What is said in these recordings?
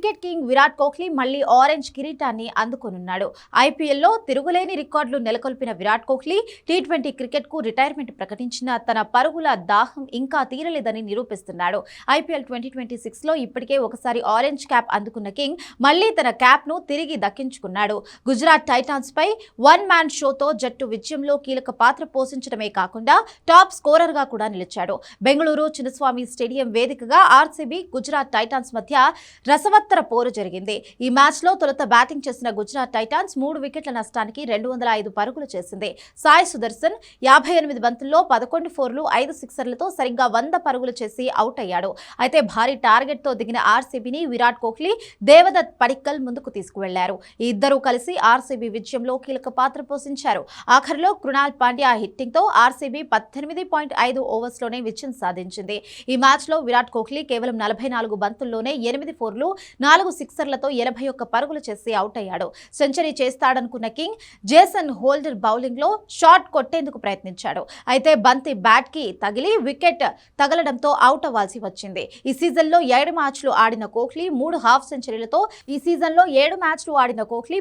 Cricket king Virat Kohli మళ్లీ orange కిరీటాన్ని అందుకోనున్నాడు. ఐపీఎల్లో తిరుగులేని రికార్డులు నెలకొల్పిన విరాట్ కోహ్లీ టీ20 క్రికెట్కు రిటైర్మెంట్ ప్రకటించిన తన పరుగుల దాహం ఇంకా తీరలేదని నిరూపిస్తున్నాడు. ఐపీఎల్ 2026లో ఇప్పటికే ఒకసారి ఆరెంజ్ క్యాప్ అందుకున్న కింగ్ మళ్లీ తన క్యాప్ను తిరిగి దక్కించుకున్నాడు. గుజరాత్ టైటాన్స్ పై వన్ మ్యాన్ షోతో జట్టు విజయంలో కీలక పాత్ర పోషించడమే కాకుండా టాప్ స్కోరర్గా కూడా నిలిచాడు. బెంగళూరు చిన్నస్వామి స్టేడియం వేదికగా ఆర్సీబీ గుజరాత్ టైటాన్స్ మధ్య రసవత్తర పోరు జరిగింది. ఈ మ్యాచ్లో తొలుత బ్యాటింగ్ చేసిన గుజరాత్ టైటాన్స్ 3 వికెట్ల నష్టానికి 205 పరుగులు చేసింది. సాయి సుదర్శన్ 58 బంతుల్లో 11 ఫోర్లు 5 సిక్సర్లతో సరిగ్గా 100 పరుగులు చేసి అవుట్ అయ్యాడు. అయితే భారీ టార్గెట్తో దిగిన ఆర్సీబీని విరాట్ కోహ్లీ, దేవదత్ పడిక్కల్ ముందుకు తీసుకువెళ్లారు. ఈ ఇద్దరూ కలిసి ఆర్సీబీ విజయంలో కీలక పాత్ర పోషించారు. ఆఖరిలో కృణాల్ పాండ్యా హిట్టింగ్తో ఆర్సీబీ 18.5 ఓవర్స్లోనే విజయం సాధించింది. ఈ మ్యాచ్లో విరాట్ కోహ్లీ కేవలం 44 బంతుల్లోనే 8 ఫోర్లు 4 సిక్సర్లతో 81 పరుగులు చేసి అవుట్ అయ్యాడు. సెంచరీ చేస్తాడనుకున్న కింగ్ జేసన్ హోల్డర్ బౌలింగ్లో షాట్ కొట్టేందుకు ప్రయత్నించాడు. అయితే బంతి బ్యాట్కి తగిలి వికెట్ తగలడంతో అవుట్ అవ్వాల్సి వచ్చింది. ఈ సీజన్లో 7 మ్యాచ్లు ఆడిన కోహ్లీ 3 హాఫ్ సెంచరీలతో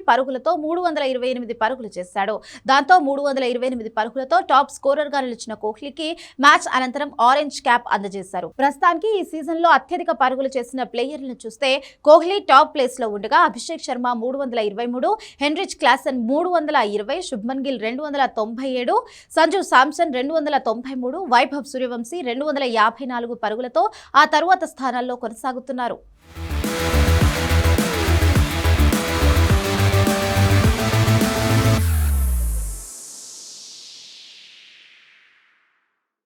పరుగులతో 328 పరుగులు చేశాడు. దాంతో 328 పరుగులతో టాప్ స్కోరర్గా నిలిచిన కోహ్లీకి మ్యాచ్ అనంతరం ఆరెంజ్ క్యాప్ అందజేశారు. ప్రస్తుతానికి ఈ సీజన్లో అత్యధిక పరుగులు చేసిన ప్లేయర్లను చూస్తే కోహ్లీ టాప్ ప్లేస్లో ఉండగా అభిషేక్ శర్మ 323, హెన్రిచ్ క్లాసన్ 320, శుభ్మన్ గిల్ 297, సంజు శాంసన్ 293, వైభవ్ సూర్యవంశీ 254 పరుగులతో ఆ తరువాత స్థానాల్లో కొనసాగుతున్నారు.